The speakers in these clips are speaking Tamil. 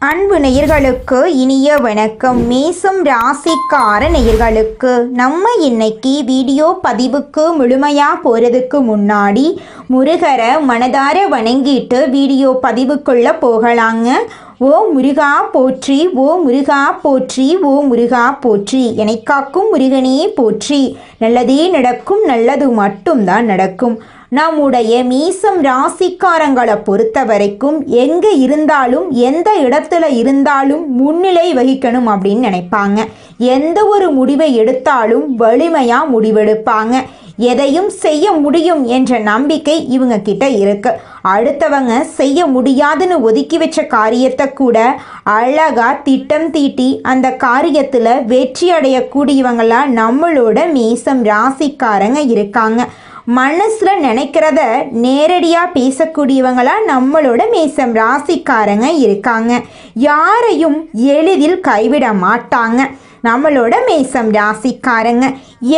அன்பு நேயர்களுக்கு இனிய வணக்கம். மேசம் ராசிக்கார நேயர்களுக்கு நம்ம இன்னைக்கு வீடியோ பதிவுக்கு முழுமையாக போகிறதுக்கு முன்னாடி முருகரை மனதார வணங்கிட்டு வீடியோ பதிவுக்குள்ளே போகலாங்க. ஓ முருகா போற்றி, ஓ முருகா போற்றி, ஓ முருகா போற்றி, என்னை காக்கும் முருகனே போற்றி. நல்லதே நடக்கும், நல்லது மட்டும்தான் நடக்கும். நம்முடைய மீசம் ராசிக்காரங்களை பொறுத்த வரைக்கும் எங்கே இருந்தாலும் எந்த இடத்துல இருந்தாலும் முன்னிலை வகிக்கணும் அப்படின்னு நினைப்பாங்க. எந்த ஒரு முடிவை எடுத்தாலும் வலிமையாக முடிவெடுப்பாங்க. எதையும் செய்ய முடியும் என்ற நம்பிக்கை இவங்க கிட்ட இருக்கு. அடுத்தவங்க செய்ய முடியாதுன்னு ஒதுக்கி வச்ச காரியத்தை கூட அழகா திட்டம் தீட்டி அந்த காரியத்தில் வெற்றி அடையக்கூடியவங்களா நம்மளோட மீசம் ராசிக்காரங்க இருக்காங்க. மனசில் நினைக்கிறத நேரடியாக பேசக்கூடியவங்களா நம்மளோட மேசம் ராசிக்காரங்க இருக்காங்க. யாரையும் எளிதில் கைவிட மாட்டாங்க நம்மளோட மேசம் ராசிக்காரங்க.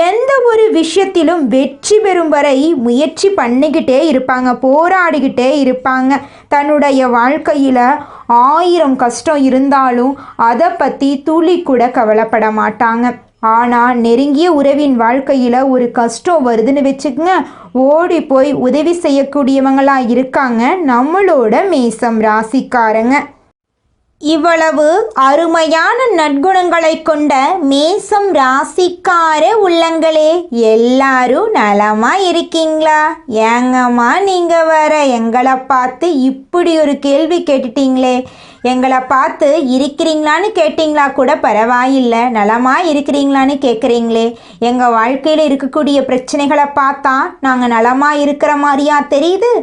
எந்த ஒரு விஷயத்திலும் வெற்றி பெறும் வரை முயற்சி பண்ணிக்கிட்டே இருப்பாங்க, போராடிக்கிட்டே இருப்பாங்க. தன்னுடைய வாழ்க்கையில் 1000 கஷ்டம் இருந்தாலும் அதை பற்றி துளி கூட கவலைப்பட மாட்டாங்க. ஆனால் நெருங்கிய உறவின் வாழ்க்கையில் ஒரு கஷ்டம் வருதுன்னு வச்சுக்கோங்க, ஓடி போய் உதவி செய்யக்கூடியவங்களாக இருக்காங்க நம்மளோட மேசம் ராசிக்காரங்க. இவ்வளவு அருமையான நற்குணங்களை கொண்ட மேசம் ராசிக்கார உள்ளங்களே, எல்லாரும் நலமா இருக்கீங்களா? ஏங்கம்மா நீங்கள் வர எங்களை பார்த்து இப்படி ஒரு கேள்வி கேட்டுட்டீங்களே. எங்களை பார்த்து இருக்கிறீங்களான்னு கேட்டிங்களா கூட பரவாயில்லை, நலமாக இருக்கிறீங்களான்னு கேட்குறீங்களே. எங்கள் வாழ்க்கையில் இருக்கக்கூடிய பிரச்சனைகளை பார்த்தா நாங்கள் நலமாக இருக்கிற மாதிரியா தெரியுது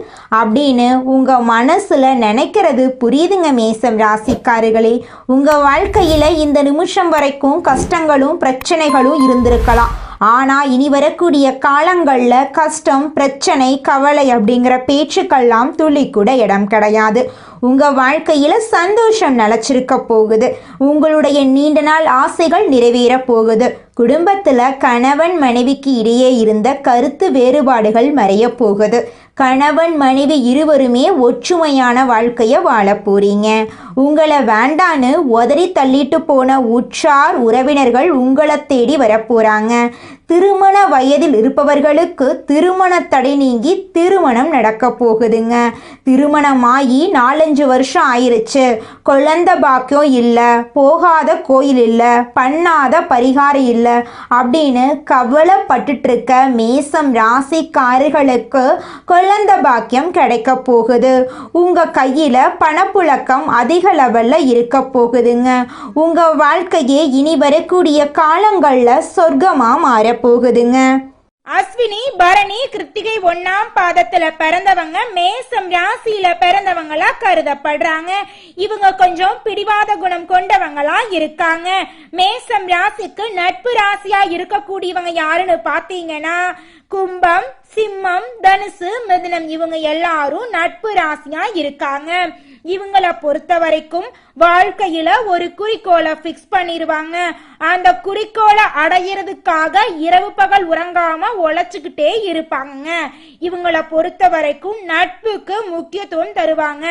அப்படின்னு உங்கள் மனசில் நினைக்கிறது புரியுதுங்க மேசம் ராசிக்காரர்களே. உங்கள் வாழ்க்கையில் இந்த நிமிஷம் வரைக்கும் கஷ்டங்களும் பிரச்சனைகளும் இருந்திருக்கலாம். ஆனால் இனி வரக்கூடிய காலங்களில் கஷ்டம், பிரச்சனை, கவலை அப்படிங்கிற பேச்சுக்கெல்லாம் துளி கூட இடம் கிடையாது. உங்கள் வாழ்க்கையில் சந்தோஷம் நிலச்சிருக்க போகுது. உங்களுடைய நீண்ட நாள் ஆசைகள் நிறைவேற போகுது. குடும்பத்தில் கணவன் மனைவிக்கு இடையே இருந்த கருத்து வேறுபாடுகள் மறைய போகுது. கணவன் மனைவி இருவருமே ஒற்றுமையான வாழ்க்கையை வாழ போறீங்க. உங்களை வேண்டான்னு உதறி தள்ளிட்டு போன உற்றார் உறவினர்கள் உங்களை தேடி வரப்போறாங்க. திருமண வயதில் இருப்பவர்களுக்கு திருமண தடை நீங்கி திருமணம் நடக்க போகுதுங்க. திருமணமாகி 4-5 வருஷம் ஆயிருச்சு, குழந்தை பாக்கியம் இல்லை, போகாத கோயில் இல்லை, பண்ணாத பரிகாரம் இல்லை அப்படின்னு கவலைப்பட்டுட்டு இருக்க மேசம் ராசிக்காரர்களுக்கு குழந்தை பாக்கியம் கிடைக்க போகுது. உங்க கையில பணப்புழக்கம் அதிக லெவல்ல இருக்க போகுதுங்க. உங்க வாழ்க்கையே இனி வரக்கூடிய காலங்கள்ல சொர்க்கமா மாற போகுதுங்க. அஸ்வினி, பரணி, கிருத்திகை 1ஆம் பாதத்துல பிறந்தவங்க மேசம் ராசியில பிறந்தவங்களா கருதப்படுறாங்க. இவங்க கொஞ்சம் பிடிவாத குணம் கொண்டவங்களா இருக்காங்க. மேசம் ராசிக்கு நட்பு ராசியா இருக்கக்கூடியவங்க யாருன்னு பாத்தீங்கன்னா கும்பம், சிம்மம், தனுசு, மிதுனம், இவங்க எல்லாரும் நட்பு ராசியா இருக்காங்க. இவங்களை பொறுத்த வரைக்கும் வாழ்க்கையில ஒரு குறிக்கோளை பிக்ஸ் பண்ணிடுவாங்க. அந்த குறிக்கோளை அடையிறதுக்காக இரவு பகல் உறங்காம உழைச்சுக்கிட்டே இருப்பாங்க. இவங்களை பொறுத்த வரைக்கும் நட்புக்கு முக்கியத்துவம் தருவாங்க.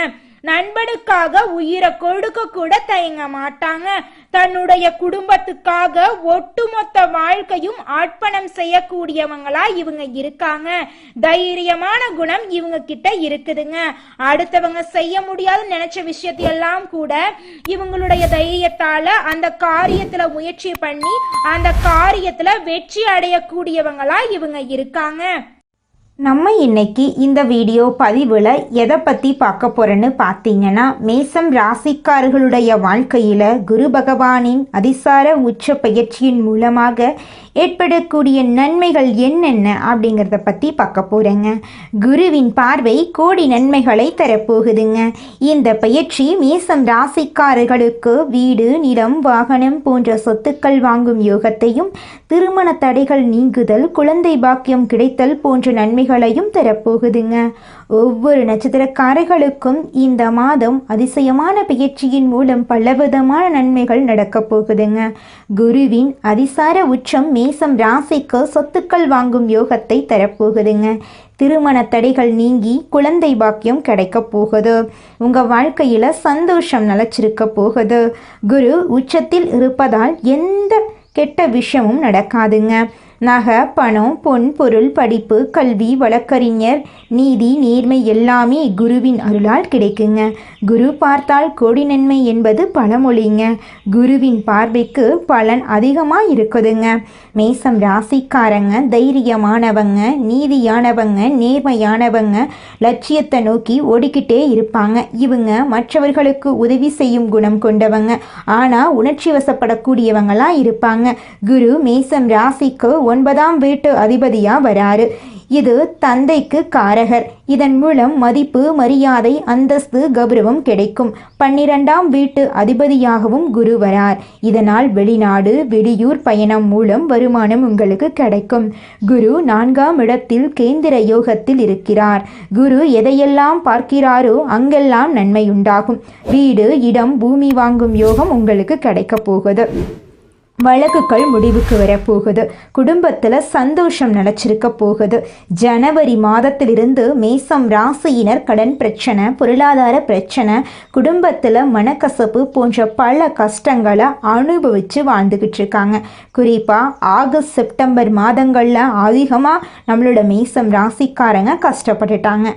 நண்பனுக்காக உயிரை கொடுக்க கூட தயங்க மாட்டாங்க. தன்னுடைய குடும்பத்துக்காக ஒட்டுமொத்த வாழ்க்கையும் அர்ப்பணம் செய்யக்கூடியவங்களா இவங்க இருக்காங்க. தைரியமான குணம் இவங்க கிட்ட இருக்குதுங்க. அடுத்தவங்க செய்ய முடியாதுன்னு நினைச்ச விஷயத்தையெல்லாம் கூட இவங்களுடைய தைரியத்தால அந்த காரியத்துல முயற்சி பண்ணி அந்த காரியத்துல வெற்றி அடையக்கூடியவங்களா இவங்க இருக்காங்க. நம்ம இன்னைக்கு இந்த வீடியோ பதிவில் எதை பற்றி பார்க்க போகிறோன்னு பார்த்தீங்கன்னா, மேசம் ராசிக்காரர்களுடைய வாழ்க்கையில் குரு பகவானின் அதிசார உச்ச பயிற்சியின் மூலமாக ஏற்படக்கூடிய நன்மைகள் என்னென்ன அப்படிங்கிறத பற்றி பார்க்க போகிறேங்க. குருவின் பார்வை கோடி நன்மைகளை தரப்போகுதுங்க. இந்த பயிற்சி மேசம் ராசிக்காரர்களுக்கு வீடு, நிலம், வாகனம் போன்ற சொத்துக்கள் வாங்கும் யோகத்தையும், திருமண தடைகள் நீங்குதல், குழந்தை பாக்கியம் கிடைத்தல் போன்ற நன்மைகளையும் தரப்போகுதுங்க. ஒவ்வொரு நட்சத்திரக்காரர்களுக்கும் இந்த மாதம் அதிசயமான பயிற்சியின் மூலம் பலவிதமான நன்மைகள் நடக்கப் போகுதுங்க. குருவின் அதிசார உச்சம் மேசம் ராசிக்கு சொத்துக்கள் வாங்கும் யோகத்தை தரப்போகுதுங்க. திருமண தடைகள் நீங்கி குழந்தை பாக்கியம் கிடைக்க போகுது. உங்கள் வாழ்க்கையில் சந்தோஷம் நிலச்சிருக்க போகுது. குரு உச்சத்தில் இருப்பதால் எந்த கெட்ட விஷயமும் நடக்காதுங்க. நகை, பணம், பொன், பொருள், படிப்பு, கல்வி, வழக்கறிஞர், நீதி, நேர்மை எல்லாமே குருவின் அருளால் கிடைக்குங்க. குரு பார்த்தால் கோடி நன்மை என்பது பழமொழிங்க. குருவின் பார்வைக்கு பலன் அதிகமாக இருக்குதுங்க. மேசம் ராசிக்காரங்க தைரியமானவங்க, நீதியானவங்க, நேர்மையானவங்க, லட்சியத்தை நோக்கி ஓடிக்கிட்டே இருப்பாங்க. இவங்க மற்றவர்களுக்கு உதவி செய்யும் குணம் கொண்டவங்க. ஆனால் உணர்ச்சி வசப்படக்கூடியவங்களாக இருப்பாங்க. குரு மேசம் ராசிக்கு 9ஆம் வீட்டு அதிபதியாக வராரு. இது தந்தைக்கு காரகர். இதன் மூலம் மதிப்பு, மரியாதை, அந்தஸ்து, கௌரவம் கிடைக்கும். 12ஆம் வீட்டு அதிபதியாகவும் குரு வரார். இதனால் வெளிநாடு, வெளியூர் பயணம் மூலம் வருமானம் உங்களுக்கு கிடைக்கும். குரு 4ஆம் இடத்தில் கேந்திர யோகத்தில் இருக்கிறார். குரு எதையெல்லாம் பார்க்கிறாரோ அங்கெல்லாம் நன்மை உண்டாகும். வீடு, இடம், பூமி வாங்கும் யோகம் உங்களுக்கு கிடைக்க போகுது. வழக்குகள் முடிவுக்கு வரப்போகுது. குடும்பத்தில் சந்தோஷம் நிலச்சிருக்க போகுது. ஜனவரி மாதத்திலிருந்து மேசம் ராசியினர் கடன் பிரச்சனை, பொருளாதார பிரச்சனை, குடும்பத்தில் மனக்கசப்பு போன்ற பல கஷ்டங்களை அனுபவித்து வாழ்ந்துக்கிட்டு இருக்காங்க. குறிப்பாக ஆகஸ்ட், செப்டம்பர் மாதங்களில் அதிகமாக நம்மளோட மேசம் ராசிக்காரங்க கஷ்டப்பட்டுட்டாங்க.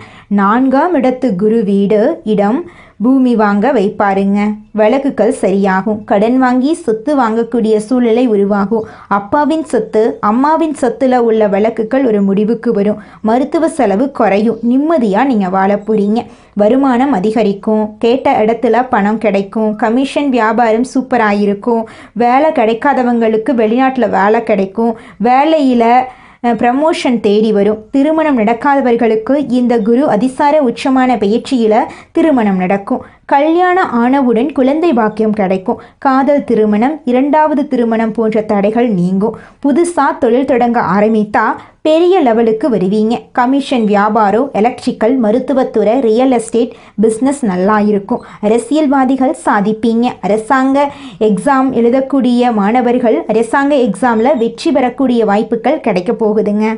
4ஆம் இடத்து குரு வீடு, இடம், பூமி வாங்க வைப்பாருங்க. வழக்குகள் சரியாகும். கடன் வாங்கி சொத்து வாங்கக்கூடிய சூழ்நிலை உருவாகும். அப்பாவின் சொத்து, அம்மாவின் சொத்துல உள்ள வழக்குகள் ஒரு முடிவுக்கு வரும். மருத்துவ செலவு குறையும். நிம்மதியாக நீங்கள் வாழ போறீங்க. வருமானம் அதிகரிக்கும். கேட்ட இடத்துல பணம் கிடைக்கும். கமிஷன் வியாபாரம் சூப்பராக இருக்கும். வேலை கிடைக்காதவங்களுக்கு வெளிநாட்டில் வேலை கிடைக்கும். வேலையில் ப்ரமோஷன் தேடி வரும். திருமணம் நடக்காதவர்களுக்கு இந்த குரு அதிசார உச்சமான பயிற்சியில் திருமணம் நடக்கும். கல்யாணம் ஆனவுடன் குழந்தை பாக்கியம் கிடைக்கும். காதல் திருமணம், 2வது திருமணம் போன்ற தடைகள் நீங்கும். புதுசாக தொழில் தொடங்க ஆரம்பித்தா பெரிய லெவலுக்கு வருவீங்க. கமிஷன் வியாபாரம், எலக்ட்ரிக்கல், மருத்துவத்துறை, ரியல் எஸ்டேட் பிஸ்னஸ் நல்லா இருக்கும். அரசியல்வாதிகள் சாதிப்பீங்க. அரசாங்க எக்ஸாம் எழுதக்கூடிய மாணவர்கள் அரசாங்க எக்ஸாமில் வெற்றி பெறக்கூடிய வாய்ப்புகள் கிடைக்க போகுதுங்க.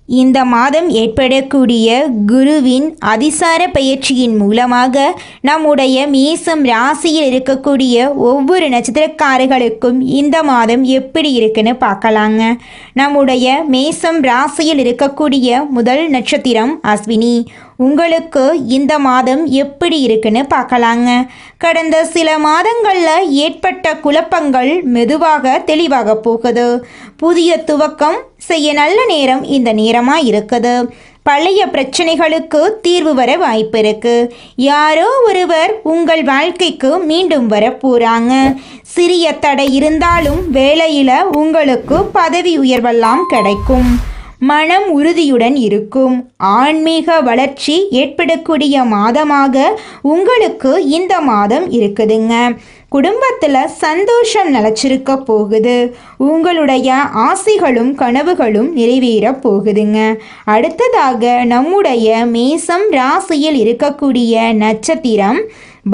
இந்த மாதம் ஏற்படக்கூடிய குருவின் அதிசார பயிற்சியின் மூலமாக நம்முடைய மேசம் ராசியில் இருக்கக்கூடிய ஒவ்வொரு நட்சத்திரக்காரர்களுக்கும் இந்த மாதம் எப்படி இருக்குன்னு பார்க்கலாங்க. நம்முடைய மேசம் ராசியில் இருக்கக்கூடிய முதல் நட்சத்திரம் அஸ்வினி. உங்களுக்கு இந்த மாதம் எப்படி இருக்குன்னு பார்க்கலாங்க. கடந்த சில மாதங்களில் ஏற்பட்ட குழப்பங்கள் மெதுவாக தெளிவாக போகுது. புதிய துவக்கம் செய்ய நல்ல நேரம் இந்த நேரமாக இருக்குது. பழைய பிரச்சனைகளுக்கு தீர்வு வர வாய்ப்பு இருக்கு. யாரோ ஒருவர் உங்கள் வாழ்க்கைக்கு மீண்டும் வர போறாங்க. சிறிய தடை இருந்தாலும் வேலையில் உங்களுக்கு பதவி உயர்வெல்லாம் கிடைக்கும். மனம் உறுதியுடன் இருக்கும். ஆன்மீக வளர்ச்சி ஏற்படக்கூடிய மாதமாக உங்களுக்கு இந்த மாதம் இருக்குதுங்க. குடும்பத்தில் சந்தோஷம் நிலச்சிருக்க போகுது. உங்களுடைய ஆசைகளும் கனவுகளும் நிறைவேற போகுதுங்க. அடுத்ததாக நம்முடைய மேசம் ராசியில் இருக்கக்கூடிய நட்சத்திரம்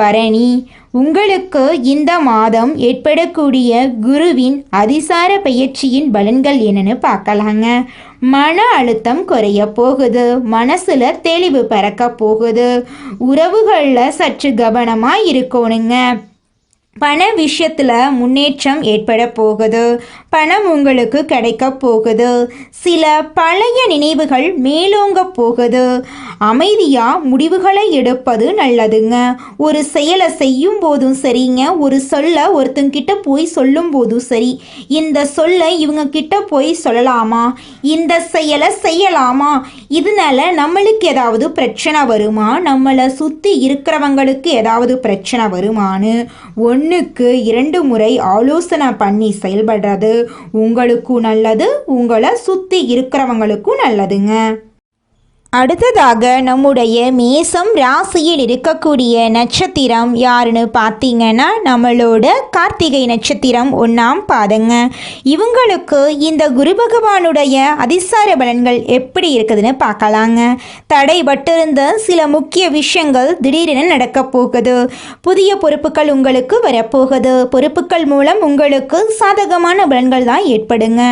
பரணி. உங்களுக்கு இந்த மாதம் ஏற்படக்கூடிய குருவின் அதிசார பயிற்சியின் பலன்கள் என்னன்னு பார்க்கலாங்க. மன அழுத்தம் குறைய போகுது. மனசுல தெளிவு பிறக்க போகுது. உறவுகளில் சற்று கவனமாக இருக்கணுங்க. பண விஷயத்தில் முன்னேற்றம் ஏற்பட போகுது. பணம் உங்களுக்கு கிடைக்க போகுது. சில பழைய நினைவுகள் மேலோங்க போகுது. அமைதியாக முடிவுகளை எடுப்பது நல்லதுங்க. ஒரு செயலை செய்யும் போதும் சரிங்க, ஒரு சொல்ல ஒருத்தங்கிட்ட போய் சொல்லும் போதும் சரி, இந்த சொல்லை இவங்க கிட்ட போய் சொல்லலாமா, இந்த செயலை செய்யலாமா, இதனால நம்மளுக்கு ஏதாவது பிரச்சனை வருமா, நம்மளை சுற்றி இருக்கிறவங்களுக்கு ஏதாவது பிரச்சனை வருமானு 1க்கு 2 முறை ஆலோசனை பண்ணி செயல்படுறது உங்களுக்கும் நல்லது, உங்களை சுற்றி இருக்கிறவங்களுக்கும் நல்லதுங்க. அடுத்ததாக நம்முடைய மேசம் ராசியில் இருக்கக்கூடிய நட்சத்திரம் யாருன்னு பார்த்தீங்கன்னா நம்மளோட கார்த்திகை நட்சத்திரம் 1ஆம் பாதங்க. இவங்களுக்கு இந்த குரு பகவானுடைய அதிசார பலன்கள் எப்படி இருக்குதுன்னு பார்க்கலாங்க. தடைபட்டிருந்த சில முக்கிய விஷயங்கள் திடீரென நடக்க போகுது. புதிய பொறுப்புகள் உங்களுக்கு வரப்போகுது. பொறுப்புகள் மூலம் உங்களுக்கு சாதகமான பலன்கள் தான் ஏற்படுங்க.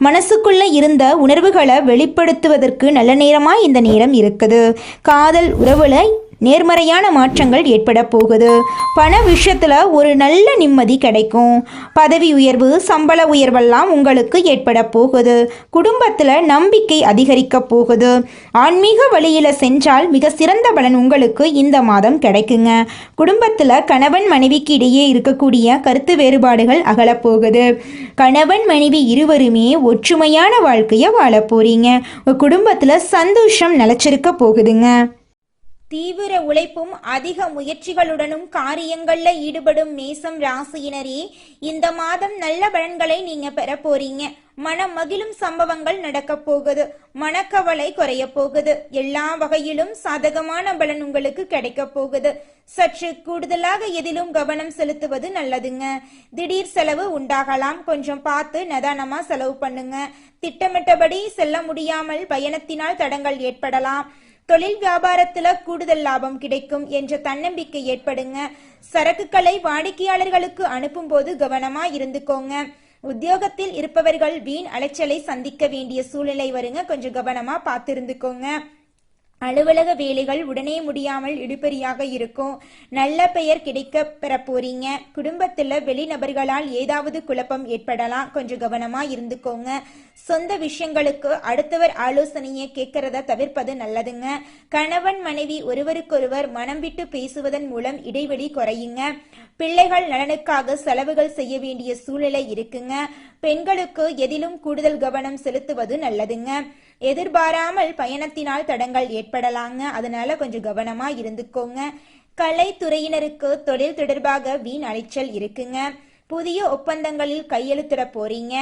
மனசுக்குள்ள இருந்த உணர்வுகளை வெளிப்படுத்துவதற்கு நல்ல நேரமாக இந்த நேரம் இருக்குது. காதல் உறவுல நேர்மறையான மாற்றங்கள் ஏற்பட போகுது. பண விஷயத்தில் ஒரு நல்ல நிம்மதி கிடைக்கும். பதவி உயர்வு, சம்பள உயர்வெல்லாம் உங்களுக்கு ஏற்பட போகுது. குடும்பத்தில் நம்பிக்கை அதிகரிக்க போகுது. ஆன்மீக வழியில் சென்றால் மிக சிறந்த பலன் உங்களுக்கு இந்த மாதம் கிடைக்குங்க. குடும்பத்தில் கணவன் மனைவிக்கு இடையே இருக்கக்கூடிய கருத்து வேறுபாடுகள் அகலப்போகுது. கணவன் மனைவி இருவருமே ஒற்றுமையான வாழ்க்கையை வாழ போறீங்க. குடும்பத்தில் சந்தோஷம் நிலச்சிருக்க போகுதுங்க. தீவிர உழைப்பும் அதிக முயற்சிகளுடனும் காரியங்கள்ல ஈடுபடும் மேசம் ராசியினரே இந்த மாதம் நல்ல பலன்களை நீங்க பெற போறீங்க. மனம் மகிழும் சம்பவங்கள் நடக்க போகுது. மனக்கவலை குறைய போகுது. எல்லா வகையிலும் சாதகமான பலன் உங்களுக்கு கிடைக்க போகுது. சற்று கூடுதலாக எதிலும் கவனம் செலுத்துவது நல்லதுங்க. திடீர் செலவு உண்டாகலாம். கொஞ்சம் பார்த்து நிதானமா செலவு பண்ணுங்க. திட்டமிட்டபடி செல்ல முடியாமல் பயணத்தினால் தடங்கள் ஏற்படலாம். தொழில் வியாபாரத்துல கூடுதல் லாபம் கிடைக்கும் என்ற தன்னம்பிக்கை ஏற்படுங்க. சரக்குகளை வாடிக்கையாளர்களுக்கு அனுப்பும் போது கவனமா இருந்துக்கோங்க. உத்தியோகத்தில் இருப்பவர்கள் வீண் அலைச்சலை சந்திக்க வேண்டிய சூழ்நிலை வருங்க. கொஞ்சம் கவனமா பார்த்து இருந்துக்கோங்க. அலுவலக வேலைகள் உடனே முடியாமல் இழுபறியாக இருக்கும். நல்ல பெயர் கிடைக்க பெற போறீங்க. குடும்பத்துல வெளிநபர்களால் ஏதாவது குழப்பம் ஏற்படலாம். கொஞ்சம் கவனமா இருந்துக்கோங்க. சொந்த விஷயங்களுக்கு அடுத்தவர் ஆலோசனையை கேட்கறத தவிர்ப்பது நல்லதுங்க. கணவன் மனைவி ஒருவருக்கொருவர் மனம் விட்டு பேசுவதன் மூலம் இடைவெளி குறையுங்க. பிள்ளைகள் நலனுக்காக செலவுகள் செய்ய வேண்டிய சூழ்நிலை இருக்குங்க. பெண்களுக்கு எதிலும் கூடுதல் கவனம் செலுத்துவது நல்லதுங்க. எதிர்பாராமல் பயணத்தினால் தடங்கள் ஏற்படலாங்க. அதனால கொஞ்சம் கவனமா இருந்துக்கோங்க. கலைத்துறையினருக்கு தொழில் தொடர்பாக வீண் அலைச்சல் இருக்குங்க. புதிய ஒப்பந்தங்களில் கையெழுத்திட போறீங்க.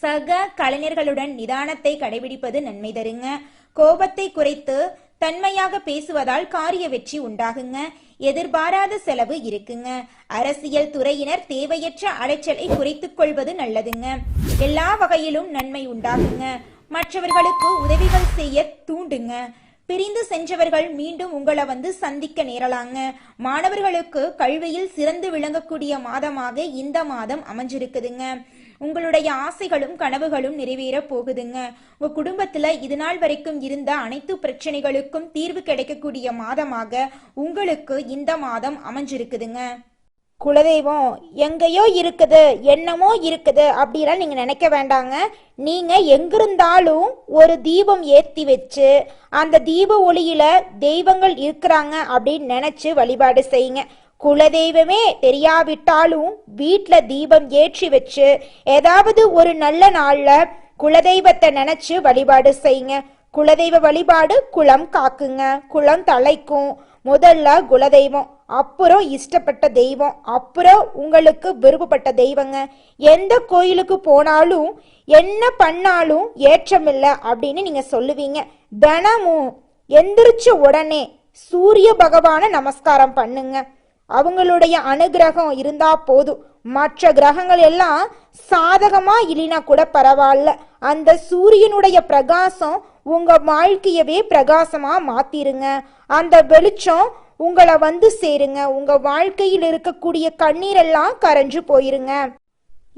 சக கலைஞர்களுடன் நிதானத்தை கடைபிடிப்பது நன்மை தருங்க. கோபத்தை குறைத்து தன்மையாக பேசுவதால் காரிய வெற்றி உண்டாகுங்க. எதிர்பாராத செலவு இருக்குங்க. அரசியல் துறையினர் தேவையற்ற அலைச்சலை குறைத்துக் கொள்வது நல்லதுங்க. எல்லா வகையிலும் நன்மை உண்டாகுங்க. மற்றவர்களுக்கு உதவிகள் செய்ய தூண்டுங்க. பிரிந்து சென்றவர்கள் மீண்டும் உங்களை சந்திக்க நேரலாங்க. மாணவர்களுக்கு கல்வியில் சிறந்து விளங்கக்கூடிய மாதமாக இந்த மாதம் அமைஞ்சிருக்குதுங்க. உங்களுடைய ஆசைகளும் கனவுகளும் நிறைவேற போகுதுங்க. உங்க குடும்பத்துல இது நாள் வரைக்கும் இருந்த அனைத்து பிரச்சனைகளுக்கும் தீர்வு கிடைக்கக்கூடிய மாதமாக உங்களுக்கு இந்த மாதம் அமைஞ்சிருக்குதுங்க. குலதெய்வம் எங்கேயோ இருக்குது, என்னமோ இருக்குது அப்படிலாம் நீங்க நினைக்க வேண்டாங்க. நீங்க எங்கிருந்தாலும் ஒரு தீபம் ஏற்றி வச்சு அந்த தீப ஒளியில தெய்வங்கள் இருக்கிறாங்க அப்படின்னு நினைச்சு வழிபாடு செய்யுங்க. குலதெய்வமே தெரியாவிட்டாலும் வீட்டில் தீபம் ஏற்றி வச்சு ஏதாவது ஒரு நல்ல நாள்ல குலதெய்வத்தை நினைச்சு வழிபாடு செய்யுங்க. குலதெய்வ வழிபாடு குலம் காக்குங்க, குலம் தலைக்கும். முதல்ல குலதெய்வம், அப்புறம் இஷ்டப்பட்ட தெய்வம், அப்புறம் உங்களுக்கு விருப்பப்பட்ட தெய்வங்க. எந்த கோயிலுக்கு போனாலும் என்ன பண்ணாலும் ஏற்றமில்லை அப்படின்னு நீங்க சொல்லுவீங்க. தினமும் எந்திரிச்ச உடனே சூரிய பகவான நமஸ்காரம் பண்ணுங்க. அவங்களுடைய அனுகிரகம் இருந்தா போதும். மற்ற கிரகங்கள் எல்லாம் சாதகமா இல்லைனா கூட பரவாயில்ல. அந்த சூரியனுடைய பிரகாசம் உங்க வாழ்க்கையவே பிரகாசமா மாத்திருங்க. அந்த வெளிச்சம் உங்களை சேருங்க. உங்க வாழ்க்கையில் இருக்கக்கூடிய கண்ணீரெல்லாம் கரைஞ்சு போயிருங்க.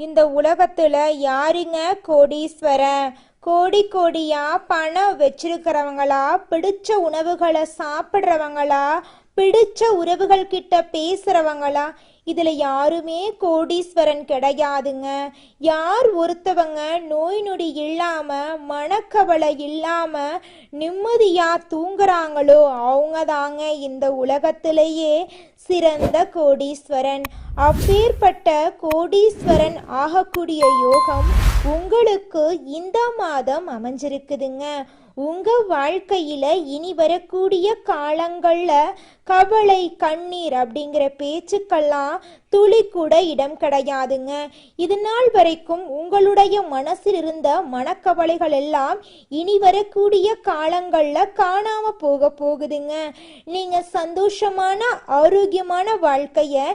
இந்த உலகத்துல யாருங்க கோடீஸ்வரன்? கோடி கோடியா பணம் வச்சிருக்கிறவங்களா, பிடிச்ச உணவுகளை சாப்பிட்றவங்களா, பிடிச்ச உறவுகள் கிட்ட பேசுறவங்களா? இதுல யாருமே கோடீஸ்வரன் கிடையாதுங்க. யார் ஒருத்தவங்க நோய் நொடி இல்லாம மனக்கவலை இல்லாம நிம்மதியா தூங்குறாங்களோ அவங்க தாங்க இந்த உலகத்திலேயே சிறந்த கோடீஸ்வரன். அப்பேற்பட்ட கோடீஸ்வரன் ஆகக்கூடிய யோகம் உங்களுக்கு இந்த மாதம் அமைஞ்சிருக்குதுங்க. உங்க வாழ்க்கையில இனி வரக்கூடிய காலங்கள்ல கவலை கண்ணீர் அப்படிங்கிற பேச்சுக்கெல்லாம் துளி கூட இடம் கிடையாதுங்க. இது நாள் வரைக்கும் உங்களுடைய மனசில் இருந்த மனக்கவலைகள் எல்லாம் இனி வரக்கூடிய காலங்கள்ல காணாம போகுதுங்க. நீங்க சந்தோஷமான ஆரோக்கியமான வாழ்க்கைய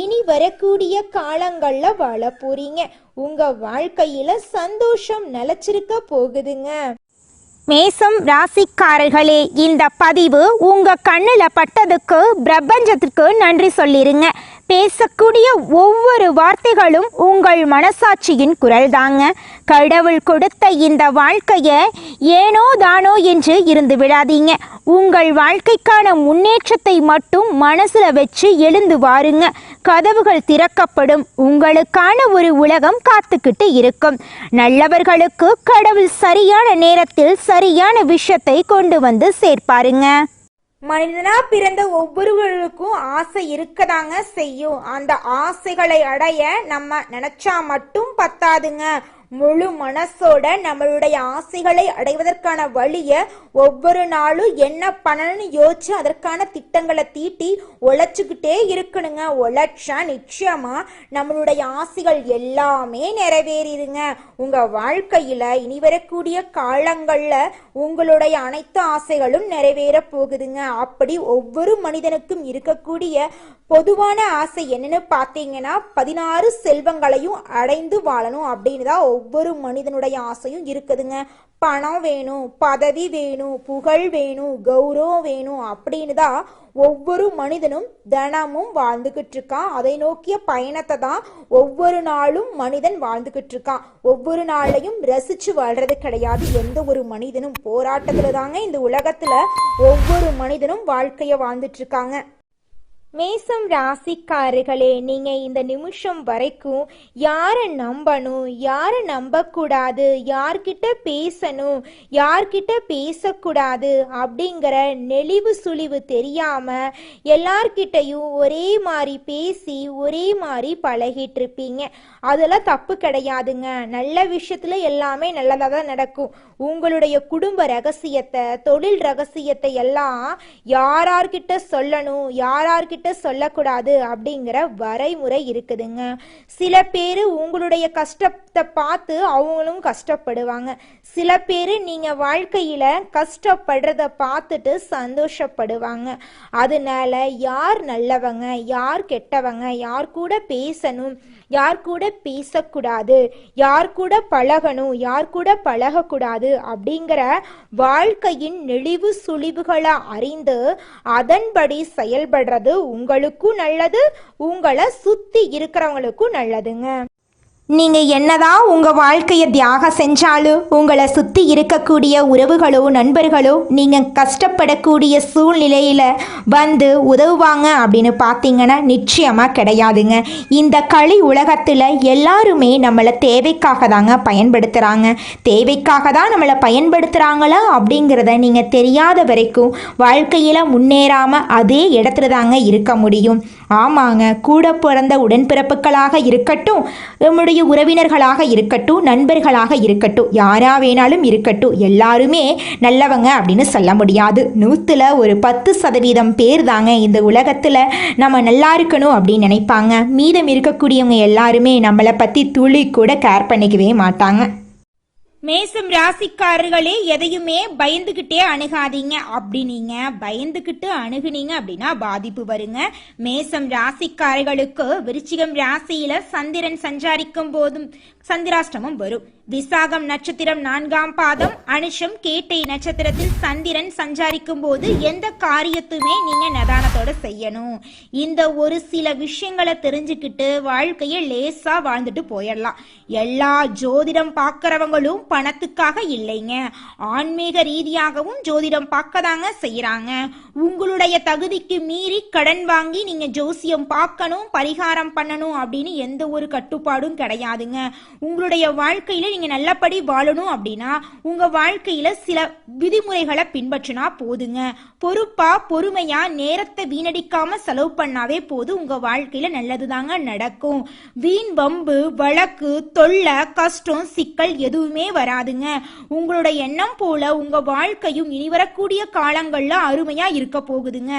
இனி வரக்கூடிய காலங்கள்ல வாழ போறீங்க. உங்க வாழ்க்கையில சந்தோஷம் நிலைச்சிருக்க போகுதுங்க. மேசம் ராசிக்காரர்களே, இந்த பதிவு உங்க கண்ணுல பட்டதுக்கு பிரபஞ்சத்திற்கு நன்றி சொல்லிருங்க. பேசக்கூடிய ஒவ்வொரு வார்த்தைகளும் உங்கள் மனசாட்சியின் குரல் தாங்க. கடவுள் கொடுத்த இந்த வாழ்க்கைய ஏனோ தானோ என்று இருந்து விடாதீங்க. உங்கள் வாழ்க்கைக்கான முன்னேற்றத்தை மட்டும் மனசுல வச்சு எழுந்து வாருங்க. கதவுகள் திறக்கப்படும். உங்களுக்கான ஒரு உலகம் காத்துக்கிட்டு இருக்கும். நல்லவர்களுக்கு கடவுள் சரியான நேரத்தில் சரியான விஷயத்தை கொண்டு வந்து சேர்ப்பாருங்க. மனிதனா பிறந்த ஒவ்வொருவருக்கும் ஆசை இருக்கதாங்க செய்யும். அந்த ஆசைகளை அடைய நம்ம நினைச்சா மட்டும் பத்தாதுங்க. முழு மனசோட நம்மளுடைய ஆசைகளை அடைவதற்கான வழியை ஒவ்வொரு நாளும் என்ன பண்ணணும்னு யோசிச்சு அதற்கான திட்டங்களை தீட்டி உழைச்சுக்கிட்டே இருக்கணுங்க. உழைச்சா நிச்சயமா நம்மளுடைய ஆசைகள் எல்லாமே நிறைவேறிடுங்க. உங்க வாழ்க்கையில இனி வரக்கூடிய காலங்கள்ல உங்களுடைய அனைத்து ஆசைகளும் நிறைவேற போகுதுங்க. அப்படி ஒவ்வொரு மனிதனுக்கும் இருக்கக்கூடிய பொதுவான ஆசை என்னன்னு பார்த்தீங்கன்னா 16 செல்வங்களையும் அடைந்து வாழணும் அப்படின்னு தான் ஒவ்வொரு மனிதனுடைய ஆசையும் இருக்குதுங்க. பணம் வேணும், பதவி வேணும், புகழ் வேணும், கௌரவம் வேணும் அப்படின்னு தான் ஒவ்வொரு மனிதனும் தினமும் வாழ்ந்துகிட்டு இருக்கான். அதை நோக்கிய பயணத்தை தான் ஒவ்வொரு நாளும் மனிதன் வாழ்ந்துகிட்டு இருக்கான். ஒவ்வொரு நாளையும் ரசிச்சு வாழ்றது கிடையாது. எந்த ஒரு மனிதனும் போராட்டத்துல தாங்க இந்த உலகத்துல ஒவ்வொரு மனிதனும் வாழ்க்கைய வாழ்ந்துட்டு இருக்காங்க. மேசம் ராசிக்காரர்களே, நீங்க இந்த நிமிஷம் வரைக்கும் யாரை நம்பணும், யாரை நம்பக்கூடாது, யார்கிட்ட பேசணும், யார்கிட்ட பேசக்கூடாது அப்படிங்கிற நெளிவு சுழிவு தெரியாம எல்லார்கிட்டையும் ஒரே மாதிரி பேசி ஒரே மாதிரி பழகிட்டு இருப்பீங்க. அதெல்லாம் தப்பு கிடையாதுங்க. நல்ல விஷயத்துல எல்லாமே நல்லதாக தான் நடக்கும். உங்களுடைய குடும்ப ரகசியத்தை, தொழில் ரகசியத்தை எல்லாம் யார்கிட்ட சொல்லணும், யார்கிட்ட சொல்லக்கூடாது அப்படிங்கிற வரைமுறை இருக்குதுங்க. சில பேர் உங்களுடைய கஷ்டத்தை பார்த்து அவங்களும் கஷ்டப்படுவாங்க. சில பேர் நீங்க வாழ்க்கையில கஷ்டப்படுறத பார்த்துட்டு சந்தோஷப்படுவாங்க. அதனால யார் நல்லவங்க, யார் கெட்டவங்க, யார் கூட பேசணும், யார் கூட பேசக்கூடாது, யார் கூட பழகணும், யார் கூட பழகக்கூடாது அப்படிங்கிற வாழ்க்கையின் நெளிவு சுழிவுகளை அறிந்து அதன்படி செயல்படுறது உங்களுக்கும் நல்லது, உங்களை சுத்தி இருக்கிறவங்களுக்கும் நல்லதுங்க. நீங்க என்னதான் உங்க வாழ்க்கையை தியாகம் செஞ்சாலும் உங்களை சுத்தி இருக்கக்கூடிய உறவுகளோ நண்பர்களோ நீங்க கஷ்டப்படக்கூடிய சூழ்நிலையில வந்து உதவுவாங்க அப்படின்னு பார்த்தீங்கன்னா நிச்சயமா கிடையாதுங்க. இந்த களி உலகத்துல எல்லாருமே நம்மளை தேவைக்காக தாங்க பயன்படுத்துறாங்க. தேவைக்காக தான் நம்மளை பயன்படுத்துறாங்களா அப்படிங்கிறத நீங்க தெரியாத வரைக்கும் வாழ்க்கையில முன்னேறாம அதே இடத்துல தாங்க இருக்க முடியும். ஆமாங்க, கூட பிறந்த உடன்பிறப்புகளாக இருக்கட்டும், நம்முடைய உறவினர்களாக இருக்கட்டும், நண்பர்களாக இருக்கட்டும், யாரா வேணாலும் இருக்கட்டும், எல்லாருமே நல்லவங்க அப்படின்னு சொல்ல முடியாது. 100ல் ஒரு 10% பேர் தாங்க இந்த உலகத்தில் நம்ம நல்லா இருக்கணும் அப்படின்னு நினைப்பாங்க. மீதம் இருக்கக்கூடியவங்க எல்லாருமே நம்மளை பற்றி துளி கூட கேர் பண்ணிக்கவே மாட்டாங்க. மேசம் ராசிக்காரர்களே, எதையுமே பயந்துக்கிட்டே அணுகாதீங்க. அப்படி நீங்க பயந்துக்கிட்டு அணுகுனீங்க அப்படின்னா பாதிப்பு வருங்க. மேசம் ராசிக்காரர்களுக்கு விருச்சிகம் ராசியில சந்திரன் சஞ்சாரிக்கும் போதும் சந்திராஷ்டமம் வரும். விசாகம் நட்சத்திரம் 4ஆம் பாதம், அனுஷம் கேட்டை நட்சத்திரத்தில் சந்திரன் சஞ்சாரிக்கும் போது எந்த காரியத்துமே நீங்க நிதானத்தோட செய்யணும். இந்த ஒரு சில விஷயங்களை தெரிஞ்சுக்கிட்டு வாழ்க்கையை லேசா வாழ்ந்துட்டு போயிடலாம். எல்லா ஜோதிடம் பார்க்கறவங்களும் பணத்துக்காக இல்லைங்க, ஆன்மீக ரீதியாகவும் ஜோதிடம் பார்க்கதாங்க செய்யறாங்க. உங்களுடைய தகுதிக்கு மீறி கடன் வாங்கி நீங்க ஜோசியம் பார்க்கணும், பரிகாரம் பண்ணணும் அப்படின்னு எந்த ஒரு கட்டுப்பாடும் கிடையாதுங்க. உங்களுடைய வாழ்க்கையில நீங்க நல்லபடி வாழணும் அப்படின்னா உங்க வாழ்க்கையில சில விதிமுறைகளை பின்பற்றினா போதுங்க. பொறுப்பா பொறுமையா நேரத்தை வீணடிக்காம செலவு பண்ணாவே போதும். உங்க வாழ்க்கையில நல்லதுதாங்க நடக்கும். வீண் வம்பு, வழக்கு, தொல்லை, கஷ்டம், சிக்கல் எதுவுமே வராதுங்க. உங்களோட எண்ணம் போல உங்க வாழ்க்கையும் இனி வரக்கூடிய காலங்கள்ல அருமையா இருக்க போகுதுங்க.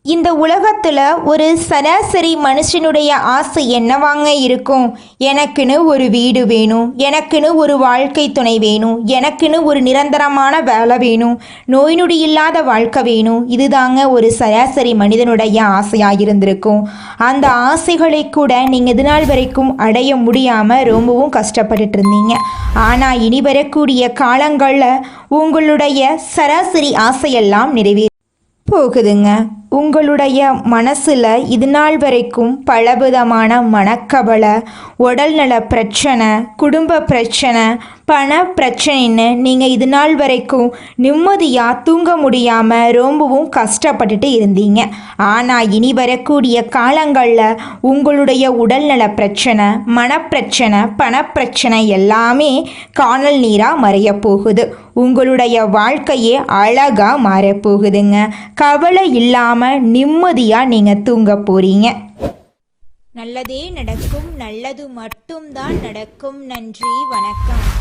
இந்த உலகத்தில் ஒரு சராசரி மனுஷனுடைய ஆசை என்னவாங்க இருக்கும்? எனக்குன்னு ஒரு வீடு வேணும், எனக்குன்னு ஒரு வாழ்க்கை துணை வேணும், எனக்குன்னு ஒரு நிரந்தரமான வேலை வேணும், நோய் நொடி இல்லாத வாழ்க்கை வேணும். இதுதாங்க ஒரு சராசரி மனிதனுடைய ஆசையாக இருந்திருக்கும். அந்த ஆசைகளை கூட நீங்கள் இது நாள் வரைக்கும் அடைய முடியாமல் ரொம்பவும் கஷ்டப்பட்டுட்டு இருந்தீங்க. ஆனால் இனி வரக்கூடிய காலங்களில் உங்களுடைய சராசரி ஆசையெல்லாம் போகுதுங்க. உங்களுடைய மனசில் இது நாள் வரைக்கும் பலவிதமான மனக்கவலை, உடல்நல பிரச்சனை, குடும்ப பிரச்சனை, பண பிரச்சனைன்னு நீங்கள் இது நாள் வரைக்கும் நிம்மதியாக தூங்க முடியாமல் ரொம்பவும் கஷ்டப்பட்டுட்டு இருந்தீங்க. ஆனால் இனி வரக்கூடிய காலங்களில் உங்களுடைய உடல்நல பிரச்சனை, மனப்பிரச்சனை, பணப்பிரச்சனை எல்லாமே காணல் நீராக மறைய போகுது. உங்களுடைய வாழ்க்கையே அழகாக மாறப்போகுதுங்க. கவலை இல்லாமல் நிம்மதியாக நீங்கள் தூங்க போகிறீங்க. நல்லதே நடக்கும், நல்லது மட்டும்தான் நடக்கும். நன்றி, வணக்கம்.